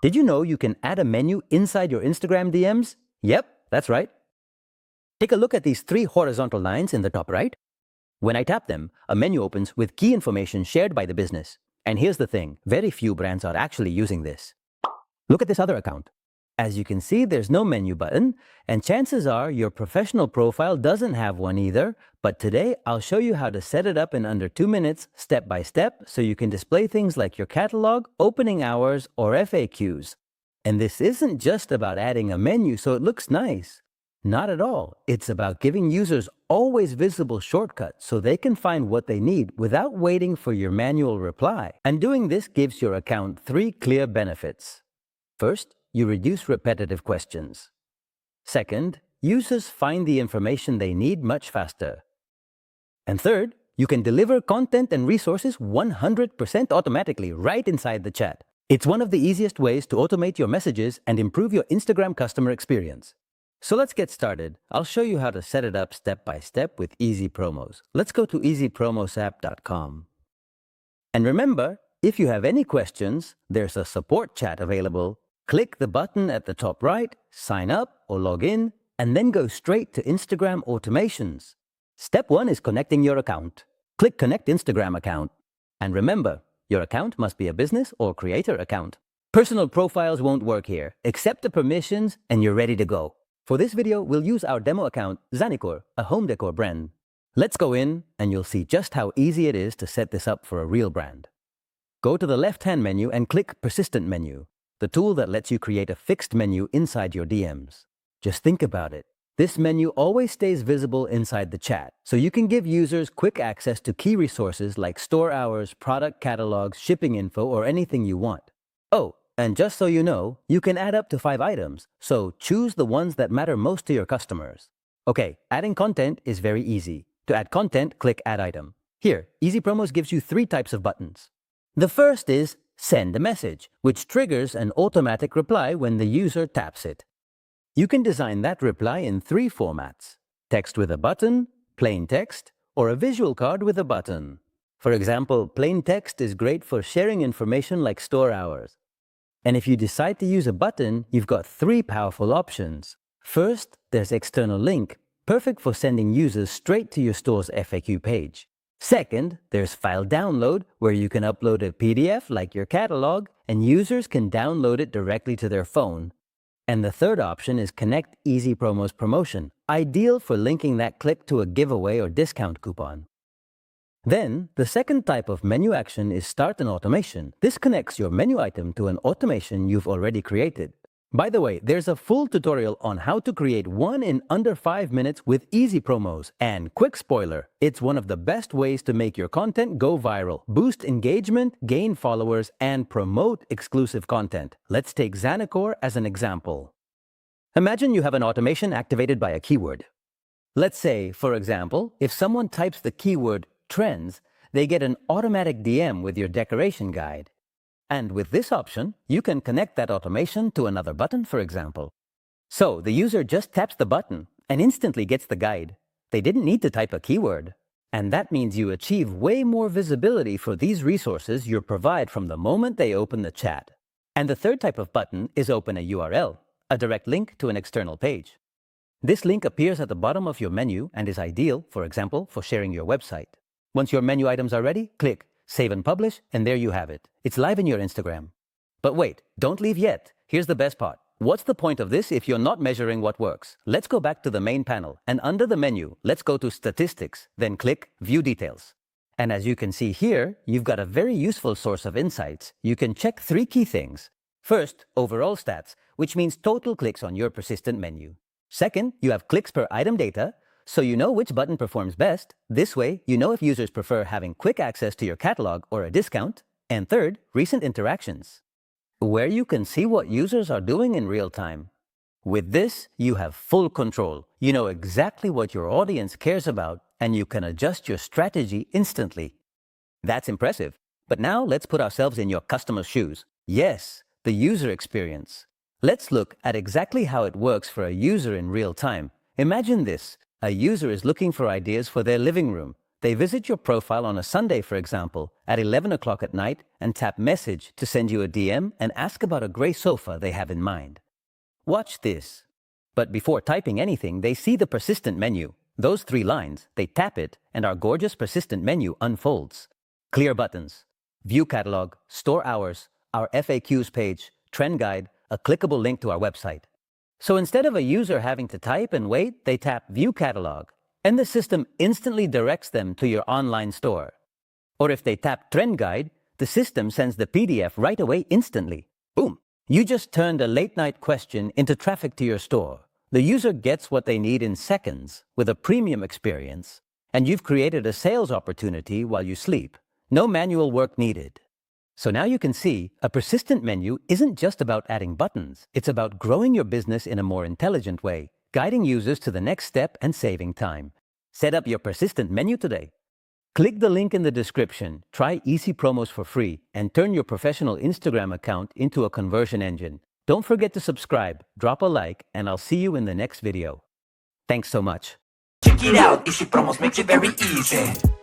Did you know you can add a menu inside your Instagram DMs? Yep, that's right. Take a look at these 3 horizontal lines in the top right. When I tap them, a menu opens with key information shared by the business. And here's the thing, very few brands are actually using this. Look at this other account. As you can see, there's no menu button, and chances are your professional profile doesn't have one either, but today I'll show you how to set it up in under 2 minutes, step by step, so you can display things like your catalog, opening hours, or FAQs. And this isn't just about adding a menu so it looks nice. Not at all. It's about giving users always visible shortcuts so they can find what they need without waiting for your manual reply. And doing this gives your account 3 clear benefits. First, you reduce repetitive questions. Second, users find the information they need much faster. And third, you can deliver content and resources 100% automatically right inside the chat. It's one of the easiest ways to automate your messages and improve your Instagram customer experience. So let's get started. I'll show you how to set it up step by step with Easypromos. Let's go to easypromosapp.com. And remember, if you have any questions, there's a support chat available. Click the button at the top right, sign up or log in, and then go straight to Instagram automations. Step 1 is connecting your account. Click Connect Instagram Account. And remember, your account must be a business or creator account. Personal profiles won't work here. Accept the permissions and you're ready to go. For this video, we'll use our demo account, Zanicor, a home decor brand. Let's go in and you'll see just how easy it is to set this up for a real brand. Go to the left-hand menu and click Persistent Menu, the tool that lets you create a fixed menu inside your DMs. Just think about it. This menu always stays visible inside the chat, so you can give users quick access to key resources like store hours, product catalogs, shipping info, or anything you want. Oh, and just so you know, you can add up to 5 items, so choose the ones that matter most to your customers. Okay, adding content is very easy. To add content, click Add Item. Here, Easypromos gives you 3 types of buttons. The first is Send a Message, which triggers an automatic reply when the user taps it. You can design that reply in 3 formats: text with a button, plain text, or a visual card with a button. For example, plain text is great for sharing information like store hours. And if you decide to use a button, you've got 3 powerful options. First, there's External Link, perfect for sending users straight to your store's FAQ page. Second, there's File Download, where you can upload a PDF like your catalog, and users can download it directly to their phone. And the third option is Connect Easypromos Promotion, ideal for linking that click to a giveaway or discount coupon. Then, the second type of menu action is Start an Automation. This connects your menu item to an automation you've already created. By the way, there's a full tutorial on how to create one in under 5 minutes with Easypromos. And quick spoiler, it's one of the best ways to make your content go viral, boost engagement, gain followers, and promote exclusive content. Let's take Zanicor as an example. Imagine you have an automation activated by a keyword. Let's say, for example, if someone types the keyword trends, they get an automatic DM with your decoration guide. And with this option, you can connect that automation to another button, for example. So the user just taps the button and instantly gets the guide. They didn't need to type a keyword. And that means you achieve way more visibility for these resources you provide from the moment they open the chat. And the third type of button is Open a URL, a direct link to an external page. This link appears at the bottom of your menu and is ideal, for example, for sharing your website. Once your menu items are ready, click Save and Publish, and there you have it. It's live in your Instagram. But wait, don't leave yet. Here's the best part. What's the point of this if you're not measuring what works? Let's go back to the main panel, and under the menu, let's go to Statistics, then click View Details. And as you can see here, you've got a very useful source of insights. You can check 3 key things. First, overall stats, which means total clicks on your persistent menu. Second, you have clicks per item data, so you know which button performs best. This way, you know if users prefer having quick access to your catalog or a discount. And third, recent interactions, where you can see what users are doing in real time. With this, you have full control. You know exactly what your audience cares about, and you can adjust your strategy instantly. That's impressive. But now let's put ourselves in your customer's shoes. Yes, the user experience. Let's look at exactly how it works for a user in real time. Imagine this. A user is looking for ideas for their living room. They visit your profile on a Sunday, for example, at 11 o'clock at night and tap message to send you a DM and ask about a gray sofa they have in mind. Watch this. But before typing anything, they see the persistent menu. Those 3 lines, they tap it, and our gorgeous persistent menu unfolds. Clear buttons, view catalog, store hours, our FAQs page, trend guide, a clickable link to our website. So instead of a user having to type and wait, they tap view catalog, and the system instantly directs them to your online store. Or if they tap trend guide, the system sends the PDF right away instantly. Boom! You just turned a late-night question into traffic to your store. The user gets what they need in seconds with a premium experience, and you've created a sales opportunity while you sleep. No manual work needed. So now you can see, a persistent menu isn't just about adding buttons. It's about growing your business in a more intelligent way, guiding users to the next step and saving time. Set up your persistent menu today. Click the link in the description, try Easypromos for free, and turn your professional Instagram account into a conversion engine. Don't forget to subscribe, drop a like, and I'll see you in the next video. Thanks so much. Check it out, Easypromos makes it very easy.